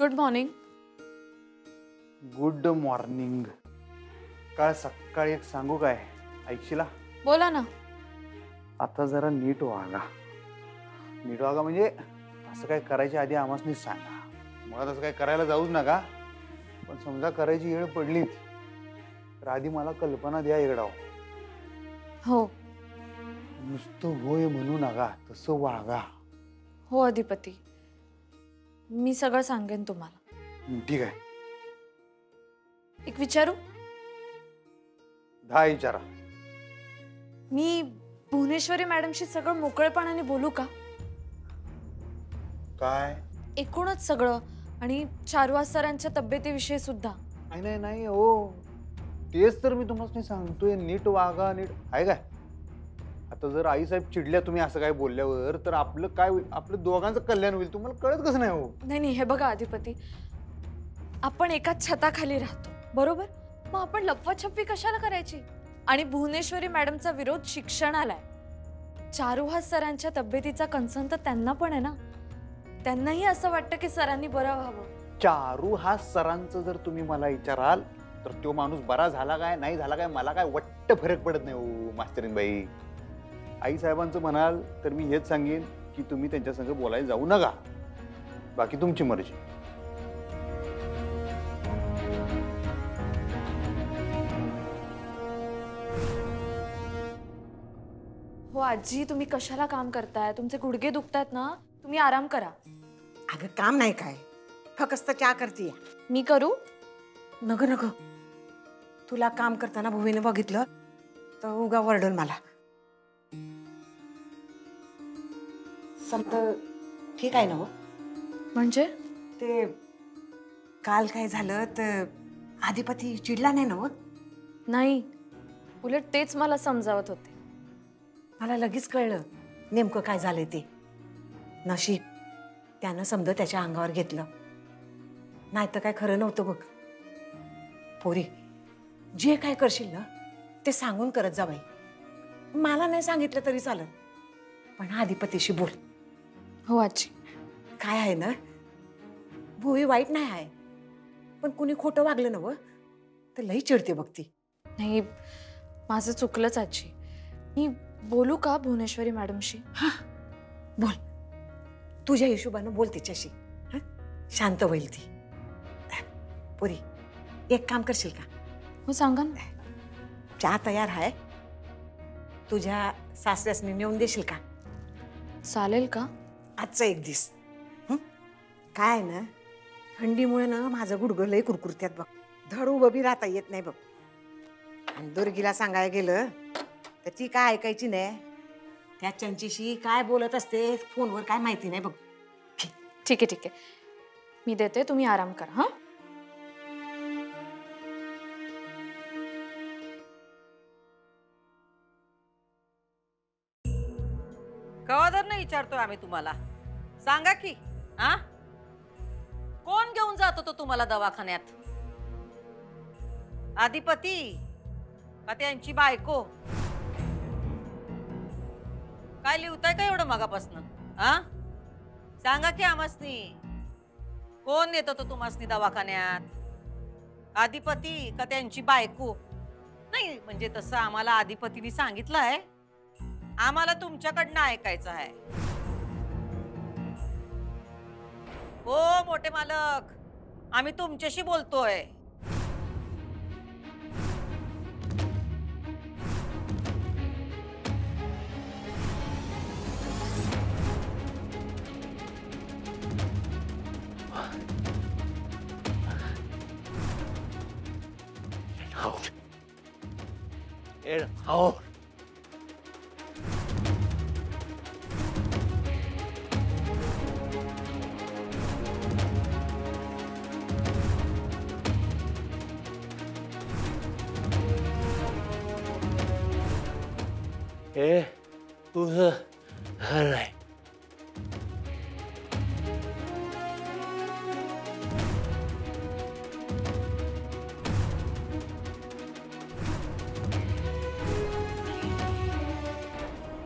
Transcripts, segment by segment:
Good morning. Good morning. काल सकाळी एक सांगू काय ऐकशीला? बोला ना. आता जरा नीट वागा. नीट वागा म्हणजे असं काय करायच्या आधी आम्हासनी सांगा. मला तसं काय करायला जाऊच नका. पण समजा करायची वेळ पडली तर आधी मला कल्पना द्या इकडाव. हो नुसतं होय म्हणू नका, तसं वागा. हो अधिपती, मी सगळं सांगेन तुम्हाला. ठीक आहे. एक विचारू? 10 विचारा. मी भुवनेश्वरी मॅडमशी सगळं मोकळेपणाने बोलू का? काय? एकूणच सगळं आणि चारुहास सरांच्या तब्येतीविषयी सुद्धा. नाही नाही हो, तेच तर मी तुम्हाला सांगतोय. नीट वागा. नीट आहे काय? आता जर आई साहेब चिडल्या तुम्ही असं काय बोलल्यावर तर आपलं काय होईल? आपलं दोघांचं कल्याण होईल. तुम्हाला कळत कसं नाही हो? नाही, हे बघा अधिपती, आपण एकाच छताखाली राहतो बरोबर. मग आपण लपवाछपवी कशाला करायची? आणि भुवनेश्वरी मॅडमचा विरोध शिक्षणाला आहे. चारुहास सरांच्या तब्येतीचा कन्सर्न तर त्यांना पण आहे ना. त्यांनाही असं वाटतं की सरांनी बरं व्हावं. चारुहास सरांचं जर तुम्ही मला विचाराल तर तो माणूस बरा झाला काय नाही झाला काय मला काय वाटतं फरक पडत नाही हो मास्तरीन बाई. आई साहेबांचं म्हणाल तर मी हेच सांगेन की तुम्ही त्यांच्या संग बोलायला जाऊ नका. बाकी तुमची मर्जी. हो आजी, तुम्ही कशाला काम करताय? तुमचे गुडघे दुखतायत ना, तुम्ही आराम करा. अगं काम नाही काय, फक्त चहा करतीय. मी करू? नग नग, तुला काम करताना भुवीने बघितलं तर उगा वरडल मला. समत ठीक आहे ना हो? म्हणजे ते काल काय झालं तर अधिपती चिडला नाही ना हो? नाही, उलट तेच मला समजावत होते. मला लगेच कळलं नेमकं काय झालंय ते. नशीब त्यानं समजा त्याच्या अंगावर घेतलं, नाही तर काय खरं नव्हतं बघ. पोरी, जे काय करशील ना ते सांगून करत जा बाई. मला नाही सांगितलं तरी चालेल, पण अधिपतीशी बोल. हो आजी. काय आहे ना, भुवी वाईट नाही आहे, पण कुणी खोटं वागलं ना व तर लई चिडते बघ ती. नाही, माझं चुकलंच आजी. मी बोलू का भुवनेश्वरी मॅडमशी? हा बोल, तुझ्या हिशोबानं बोल तिच्याशी. शांत होईल ती. पोरी, एक काम करशील का? हो सांगा ना. चहा तयार आहे, तुझ्या सासऱ्यासनी नेऊन देशील का? चालेल का? आजचा एक दिस. काय ना, थंडीमुळे ना माझं गुडघं लय कुरकुरत्यात बघ. धड उभं बी राहता येत नाही बघ. आणि दुर्गीला सांगायला गेलं तर ती काय ऐकायची नाही. त्या चंचीशी काय बोलत असते फोनवर काय माहिती नाही बघ. ठीक आहे, मी देते, तुम्ही आराम करा. हा कवादर नाही विचारतोय आम्ही तुम्हाला. सांगा की हा, कोण घेऊन जात होतो तुम्हाला दवाखान्यात? अधिपती का त्यांची बायको? काय लिहताय का एवढं मगापासनं? हा सांगा की आमासनी, कोण नेत होतो तुम्हासनी दवाखान्यात? अधिपती का त्यांची बायको? नाही म्हणजे तसं आम्हाला अधिपतीने सांगितलं आहे, आम्हाला तुमच्याकडनं ऐकायचं आहे. हो मोठे मालक, आम्ही तुमच्याशी बोलतोय. तुझं घर आहे.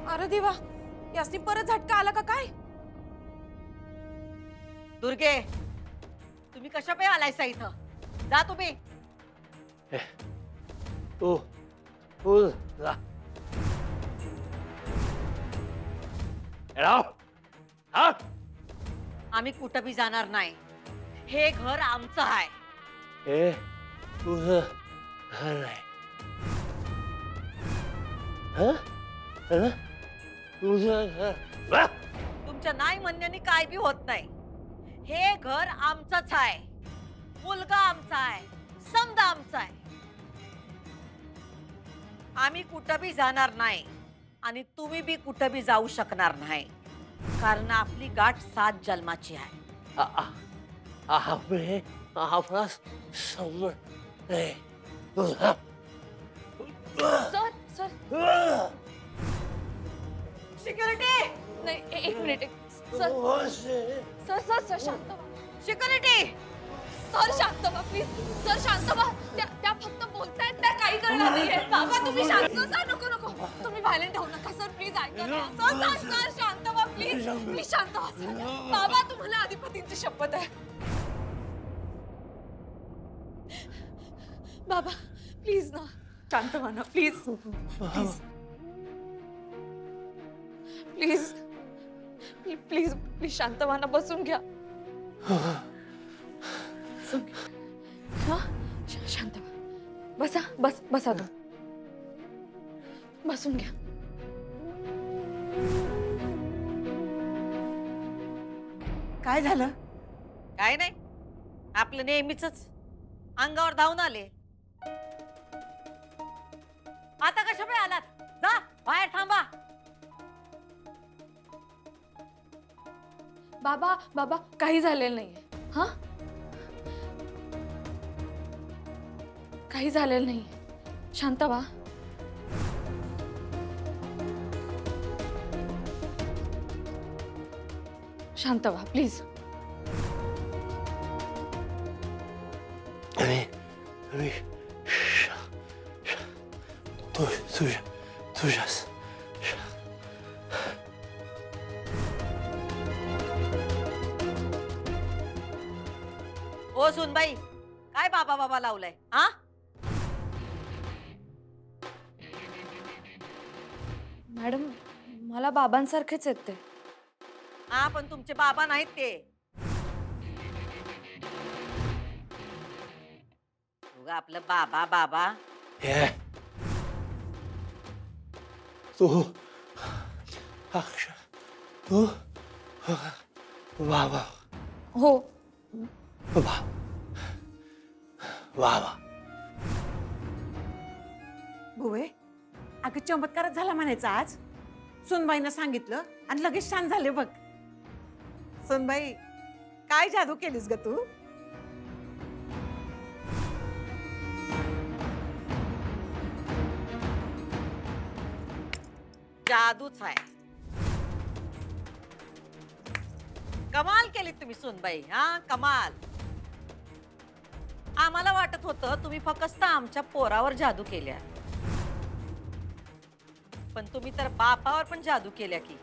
अरे देवा, यासनी परत झटका आला का काय? दुर्गे, तुम्ही कशा पाय आलायसा इथं? जा तुम्ही. तू तू जा. राव हा आम्ही कुठं बी जाणार नाही. हे घर आमचं आहे. हे तुझं घर आहे. हं? हं? तुझं घर वा? तुमच्या नाही म्हणण्याने काय बी होत नाही. हे घर आमचंच आहे. मुलगा आमचा आहे. समजा आमचा आहे. आम्ही कुठं बी जाणार नाही आणि तुम्ही बी कुठं बी जाऊ शकणार नाही, कारण आपली गाठ 7 जन्माची आहे. आपले आपला समोर नाही तुझा सर सर सिक्युरिटी, नाही एक minute sir sir sir sir शांत व्हा. सिक्युरिटी. सर शांत व्हा प्लीज. सर शांत व्हा. त्या फक्त बोलतायत, त्या काही करणार नाहीये. बाबा तुम्ही शांत व्हा. नको नको तुम्ही व्हायलेंट होऊ नका सर. प्लीज ऐका ना. सर सर सर शांत व्हा प्लीज. प्लीज शांत व्हा सर. बाबा तुम्हाला अधिपतींची शपथ आहे. बाबा प्लीज ना शांत व्हा ना please. Please please please please शांत व्हा ना. बसून घ्या. हा शांत व्हा. बसा बसा तू. बसून घ्या. काय झालं? काय नाही, आपलं नेहमीच अंगावर धावून आले. आता कशा पाय आलात? जा बाहेर थांबा. बाबा बाबा काही झालेलं नाहीये. हा काही झालेलं नाहीये. शांत व्हा. शांत व्हा प्लीज. मी तुझ्यास ओ सुनबाई, काय बाबा बाबा लावलाय? हा मॅडम मला बाबांसारखेच आहेत ते. हा पण तुमचे बाबा नाहीत ते. उगा आपलं बाबा बाबा. हे तू अक्षर तू बाबा हो बाबा भुवे, अगं चमत्कारच झाला म्हणायचा आज. सुनबाईनं सांगितलं आणि लगेच शांत झाले बघ. सुनबाई, काय जादू केलीस ग तू? जादूच आहे. कमाल केली तुम्ही सुनबाई. हा कमाल. आम्हाला वाटत होतं तुम्ही फक्त आमच्या पोरावर जादू केल्या, पण तुम्ही तर बापावर पण जादू केल्या की.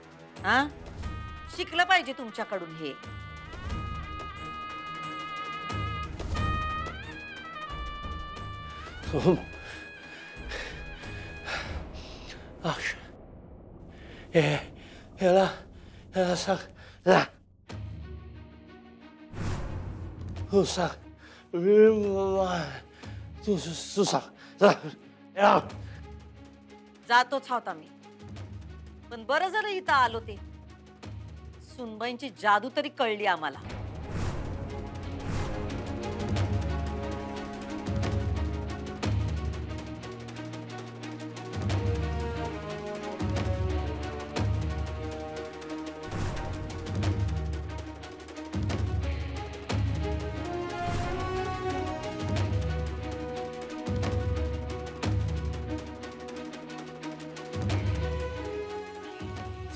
हा शिकलं पाहिजे तुमच्याकडून हे. अक्षर याला सांग ना. तू सांग. तू सांग. जातोच आहोत आम्ही, पण बरं झालं इथं आलो ते. सुनबाईंची जादू तरी कळली आम्हाला.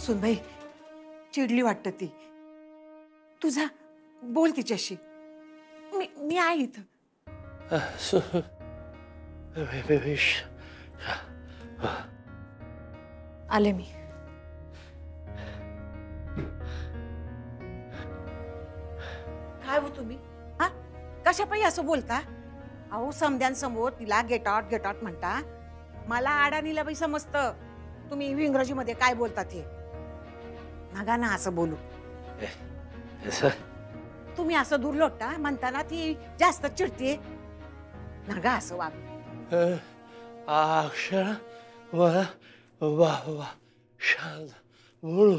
सुनबाई चिडली वाटतं ती. तुझा बोल तिच्याशी. मी आहे इथं. आले मी. काय हो तुम्ही? हा कशा पायी असं बोलता? अहो समद्यांसमोर तिला गेट आउट म्हणता. मला आडानीला बाई समजतं तुम्ही इंग्रजीमध्ये काय बोलता ते. नका ना असं बोलू. असं तुम्ही असं दूर लोटता म्हणताना ती जास्त चिडते. नका असं वागू. अक्षरा मला वा वा शांत बोलू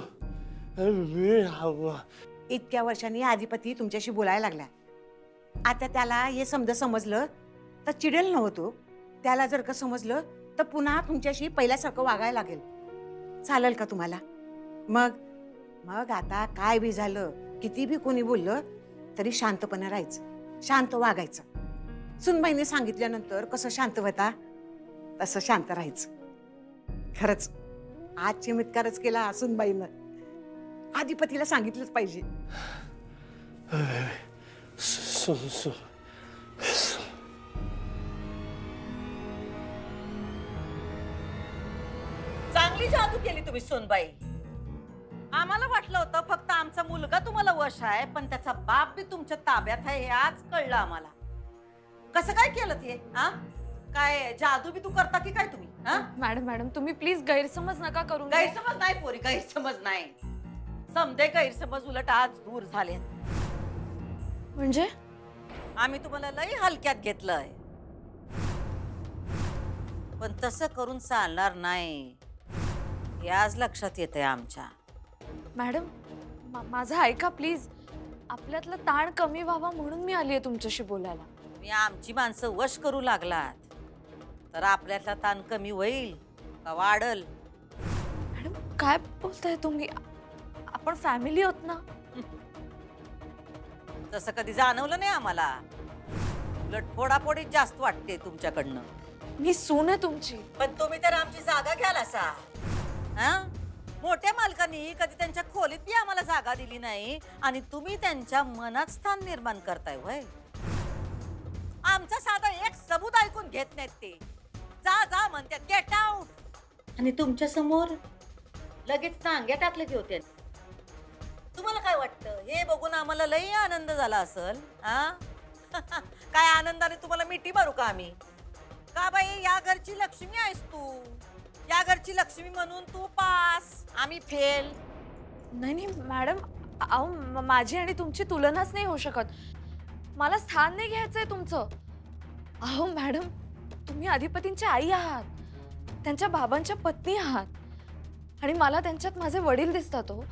मी हवा. इतक्या वर्षांनी अधिपती तुमच्याशी बोलायला लागला. आता त्याला हे समजलं तर चिडेल नव्हतो. त्याला जर का समजलं तर पुन्हा तुमच्याशी पहिल्यासारखं वागायला लागेल. चालेल का तुम्हाला? मग मग आता काय बी झालं, किती बी कोणी बोललं तरी शांतपणे राहायचं, शांत वागायचं. सुनबाईने सांगितल्यानंतर कसं शांत होता तसं शांत राहायचं. खरंच आज चमत्कारच केला सुनबाईनं. अधिपतीला सांगितलंच पाहिजे. सु सु चांगली जादू केली तुम्ही सोनबाई. आम्हाला वाटलं होतं फक्त आमचा मुलगा तुम्हाला वश आहे, पण त्याचा बाप बी तुमच्या ताब्यात आहे हे आज कळलं आम्हाला. कसं काय केलं ते? हा काय जादू बी तू करता की काय तुम्ही? हा मॅडम तुम्ही प्लीज गैरसमज नका करून. गैरसमज नाही पोरी, गैरसमज नाही. समजे गैरसमज उलट आज दूर झाले. म्हणजे आम्ही तुम्हाला लई हलक्यात घेतलंय, पण तसं करून चालणार नाही हे आज लक्षात येतंय आमच्या. मॅडम माझं ऐका प्लीज. आपल्यातला ताण कमी व्हावा म्हणून मी आलीये तुमच्याशी बोलायला. तुम्ही आमची माणसं वश करू लागलात तर आपल्यातला ताण कमी होईल का वाढल? मॅडम काय बोलताय तुम्ही? आपण फॅमिली आहोत ना. तसं कधी जाणवलं नाही आम्हाला. उलट फोडाफोडीत जास्त वाटते तुमच्याकडनं. मी सून आहे तुमची. पण तुम्ही तर आमची जागा घ्याल असा. हा मोठ्या मालकांनी कधी त्यांच्या खोलीत बी आम्हाला जागा दिली नाही आणि तुम्ही त्यांच्या मनात स्थान निर्माण करताय होय. आमचा साधा एक सबूत ऐकून घेत नाहीत ते. जा जा म्हणतात गेट आउट, आणि तुमच्या समोर लगेच टांग्या टाकले की होते. तुम्हाला काय वाटतं हे बघून आम्हाला लई आनंद झाला असेल? हा काय आनंदाने तुम्हाला मिठी मारू का आम्ही? का बाई या घरची लक्ष्मी आहेस तू, या घरची लक्ष्मी म्हणून तू पास आम्ही फेल. नाही मॅडम, अहो माझी आणि तुमची तुलनाच नाही होऊ शकत. मला स्थान नाही घ्यायचंय तुमचं. अहो मॅडम तुम्ही अधिपतींच्या आई आहात, त्यांच्या बाबांच्या पत्नी आहात, आणि मला त्यांच्यात माझे वडील दिसतात. हो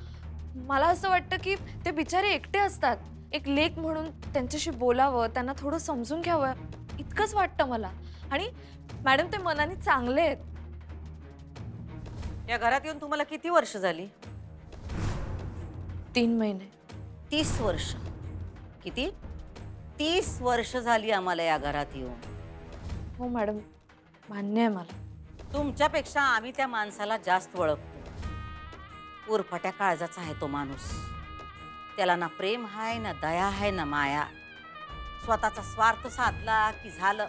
मला असं वाटतं की ते बिचारे एकटे असतात. एक लेक म्हणून त्यांच्याशी बोलावं, त्यांना थोडं समजून घ्यावं इतकंच वाटतं मला. आणि मॅडम ते मनाने चांगले आहेत. या घरात येऊन तुम्हाला किती वर्ष झाली? 3 महिने. 30 वर्ष. किती? 30 वर्ष झाली आम्हाला या घरात येऊन. हो मॅडम मान्य आहे मला. तुमच्यापेक्षा आम्ही त्या माणसाला जास्त ओळखतो. उरफाट्या काळजाचा आहे तो माणूस. त्याला ना प्रेम आहे, ना दया आहे, ना माया. स्वतःचा स्वार्थ साधला की झालं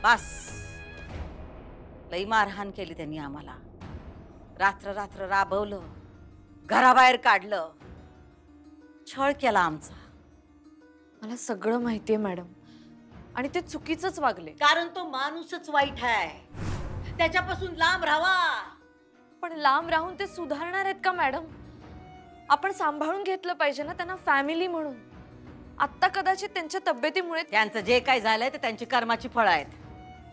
बस. लई मारहाण केली त्यांनी आम्हाला. रात्र रात्र राबवलं, घराबाहेर काढलं, छळ केला आमचा. मला सगळं माहितीये मॅडम, आणि ते चुकीचंच वागले. कारण तो माणूसच वाईट आहे. त्याच्यापासून लांब राहावा. पण लांब राहून ते सुधारणार आहेत का मॅडम? आपण सांभाळून घेतलं पाहिजे ना त्यांना फॅमिली म्हणून. आत्ता कदाचित त्यांच्या तब्येतीमुळे. त्यांचं जे काय झालंय ते त्यांची कर्माची फळं आहेत.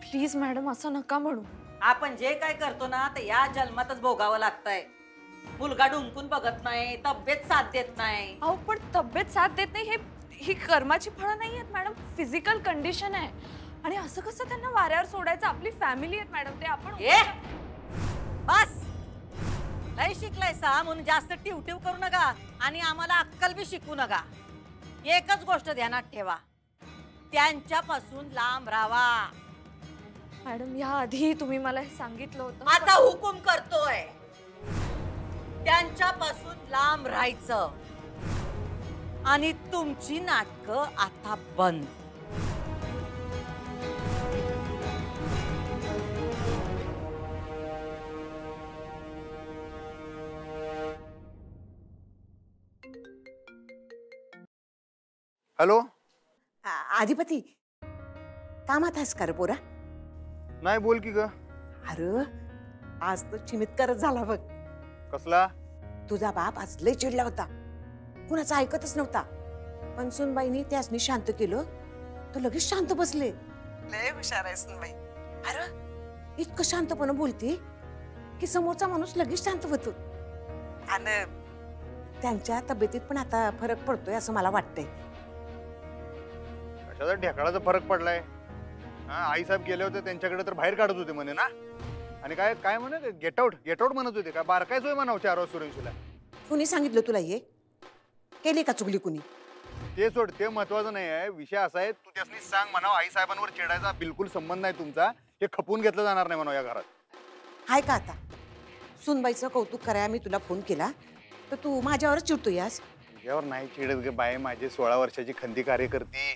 प्लीज मॅडम असं नका म्हणू. आपण जे काय करतो ना ते या जन्मातच भोगावं लागतंय. मुलगा डुंकून बघत नाही, तब्येत साथ देत नाही. अहो पण तब्येत साथ देत नाही ही कर्माची फळं नाही आहेत मॅडम, फिजिकल कंडिशन आहे. आणि असं कसं त्यांना वाऱ्यावर सोडायचं? आपली फॅमिली आहेत मॅडम ते. आपण बस लय शिकलायसा म्हणून जास्त टिवटिव करू नका आणि आम्हाला अक्कल बी शिकवू नका. एकच गोष्ट ध्यानात ठेवा, त्यांच्यापासून लांब राहावा. मॅडम या आधी तुम्ही मला हे सांगितलं होतं. आता हुकूम करतोय, त्यांच्यापासून लांब राहायचं. आणि तुमची नाटकं आता बंद. हॅलो. अधिपती कामात आहेस का रे पोरा? नाही बोल की ग. अरे आज तर चिमितकारच झाला बघ. कसला? तुझा बाप आज लय चिडला होता, कुणाचं ऐकतच नव्हता. पण सुनबाईनी त्यासनी शांत केलं तर लगेच शांत बसले. लय हुशार आहे सुनबाई. अरे इतकं शांतपणे बोलते की समोरचा माणूस लगेच शांत होतो. आणि त्यांच्या तब्येतीत पण आता फरक पडतोय असं मला वाटतंय. कशाचा ढेकळाचा फरक पडलाय? आई साहेब गेले होते त्यांच्याकडे तर बाहेर काढत होते म्हणे ना. आणि काय काय म्हणे गेट आउट म्हणत होते का? बारकायच होय म्हणाव 4 वाजता सूर्यवंशीला. कुणी सांगितलं तुला हे? केली का चुकली कुणी? ते सोड, ते महत्वाचं नाही आहे. विषय असा आहे, तू त्यासनी सांग म्हणाव आई साहेबांवर चिडायचा बिलकुल संबंध नाही तुमचा. हे खपून घेतलं जाणार नाही म्हणाव या घरात. हाय का आता सुनबाईचं कौतुक करायला मी तुला फोन केला तर तू माझ्यावरच चिडतो यास? तुझ्यावर नाही चिडत ग बाय, माझी 16 वर्षाची खंदी कार्यकर्ती.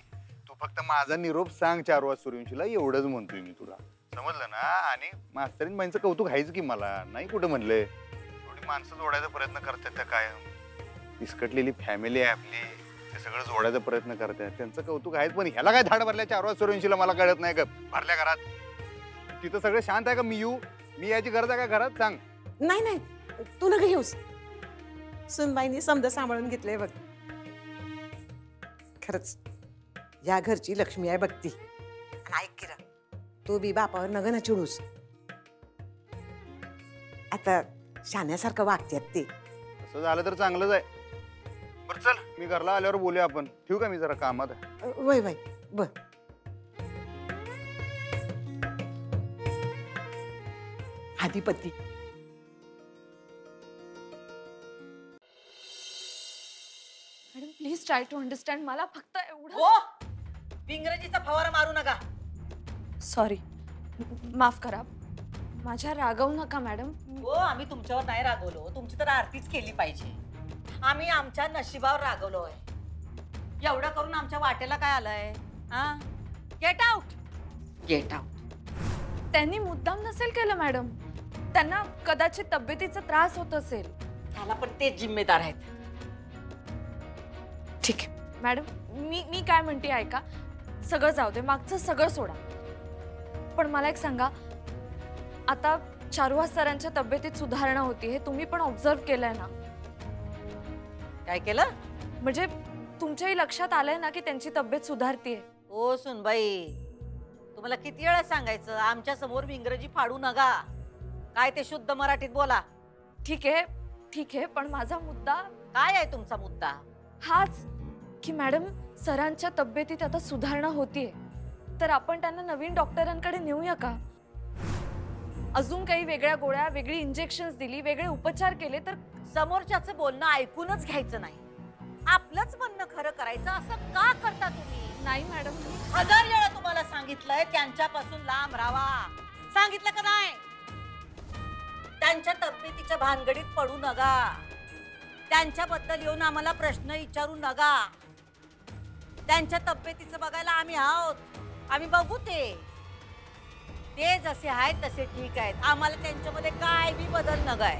तू फक्त माझा निरोप सांग 4 वाजता सूर्यवंशीला, एवढंच म्हणतोय मी तुला. समजलं ना? आणि मास्तरीन बाईंचं कौतुक आहेच की मला, नाही कुठं म्हणलंय. एवढी माणसं जोडायचा प्रयत्न करतात त्या काय, विस्कटलेली फॅमिली आहे आपली, ते सगळं जोडायचा प्रयत्न करतात, त्यांचं कौतुक आहेच. पण ह्याला काय धाड भरल्या 4 वाजता सूर्यवंशीला मला कळत नाही का? भरल्या घरात तिथं सगळं शांत आहे का? मी याची गरज आहे का घरात? सांग. नाही नाही तू नका घेऊस. सुनबाईनी समजा सांभाळून घेतलंय बघ. खरंच या घरची लक्ष्मी आहे बघती. आणि ऐक की रा, तू बी बापावर नग ना चिडूस. आता शाण्यासारखं वागत्यात ते. असं झालं तर चांगलंच आहे. बरं चल, मी घरला आल्यावर बोलूया आपण. ठेवू का? मी जरा कामात आहे. वय वय बर. अधिपती madam please try to understand. मला फक्त एवढं. हो, इंग्रजीचा फवारा मारू नका. सॉरी, माफ करा. माझ्या रागवू नका मॅडम. हो, आम्ही तुमच्यावर नाही रागवलो, तुमची तर आरतीच केली पाहिजे. आम्ही आमच्या नशिबावर रागवलोय. एवढं करून आमच्या वाटेला काय आलंय? हा, गेट आउट, गेट आउट. त्यांनी मुद्दाम नसेल केलं मॅडम. त्यांना कदाचित तब्येतीचा त्रास होत असेल. त्याला पण तेच जिम्मेदार आहेत. ठीक आहे मॅडम, मी काय म्हणते ऐका. सगळं जाऊ दे, मागचं सगळं सोडा. पण मला एक सांगा, आता चारुहास सरांच्या तब्येतीत सुधारणा होती, हे तुम्ही पण ऑब्झर्व केलंय ना? काय केलं? म्हणजे तुमच्याही लक्षात आलंय ना की त्यांची तब्येत सुधारतीये? ओ सुनबाई, तुम्हाला किती वेळा सांगायचं, आमच्या समोर इंग्रजी फाडू नका. काय ते शुद्ध मराठीत बोला. ठीक आहे, पण माझा मुद्दा काय आहे? तुमचा मुद्दा हाच की मॅडम, सरांच्या तब्येतीत आता सुधारणा होतीये, तर आपण त्यांना नवीन डॉक्टरांकडे नेऊया का? अजून काही वेगळ्या गोळ्या, वेगळी इंजेक्शन्स दिली, वेगळे उपचार केले तर? समोरच्याचं बोलणं ऐकूनच घ्यायचं नाही, आपलंच म्हणणं खरं करायचं. असं का करता तुम्ही? नाही मॅडम, 1000 वेळा तुम्हाला सांगितलंय त्यांच्यापासून लांब राहावा. सांगितलं का नाही? त्यांच्या तब्येतीच्या भानगडीत पडू नका. त्यांच्याबद्दल येऊन आम्हाला प्रश्न विचारू नका. त्यांच्या तब्येतीचं बघायला आम्ही आहोत, आम्ही बघू. ते जसे आहेत तसे ठीक आहेत. आम्हाला त्यांच्यामध्ये काय बी बदल नगाय.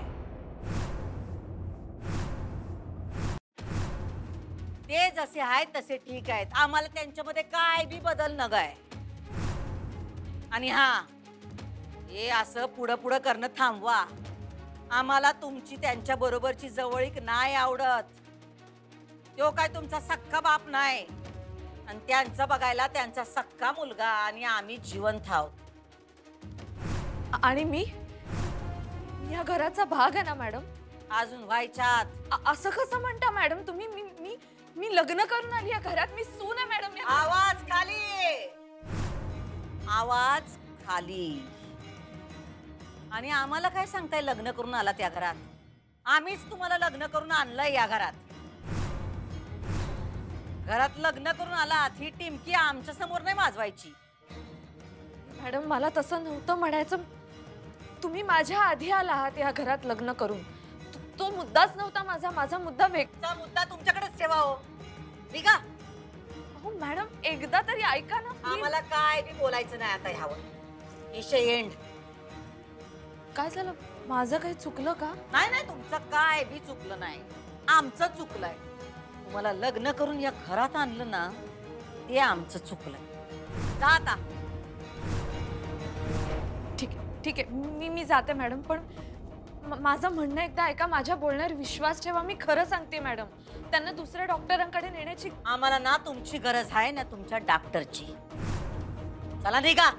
ते जसे आहेत तसे ठीक आहेत. आम्हाला त्यांच्यामध्ये काय बी बदल नगाय. आणि हा, हे असं पुढं पुढं करणं थांबवा. आम्हाला तुमची त्यांच्या बरोबरची जवळीक नाही आवडत. तो काय तुमचा सख्खा बाप नाही, आणि त्यांचं बघायला त्यांचा सख्खा मुलगा आणि आम्ही जिवंत आहोत. आणि मी या घराचा भाग आहे ना मॅडम? अजून व्हायच्यात. असं कसं म्हणता मॅडम तुम्ही? मी लग्न करून आली या घरात, मी सून आहे मॅडम. आवाज खाली, आवाज खाली. आणि आम्हाला काय सांगताय लग्न करून आला त्या घरात? आम्हीच तुम्हाला लग्न करून आणलंय या घरात. घरात लग्न करून आलात ही टिमकी आमच्या समोर नाही वाजवायची. मॅडम मला तसं नव्हतं म्हणायचं. तुम्ही माझ्या आधी आला आहात या घरात लग्न करून. तो मुद्दाच नव्हता माझा मुद्दा चा मुद्दा तुमच्याकडेच ठेवा. हो निघा. हो मॅडम, एकदा तरी ऐका ना. आम्हाला काय बी बोलायचं नाही आता ह्यावर. विषय एंड. काय झालं? माझं काही चुकलं का? नाही, तुमचं काय बी चुकलं नाही, आमचं चुकलंय. तुम्हाला लग्न करून या घरात आणलं ना, ते आमचं चुकलं. जा आता. ठीक आहे मी जाते मॅडम, पण माझं म्हणणं एकदा ऐका, माझ्या बोलण्यावर विश्वास ठेवा. मी खरं सांगते मॅडम, त्यांना दुसऱ्या डॉक्टरांकडे नेण्याची आम्हाला ना तुमची गरज आहे ना तुमच्या डॉक्टरची. चला निघा.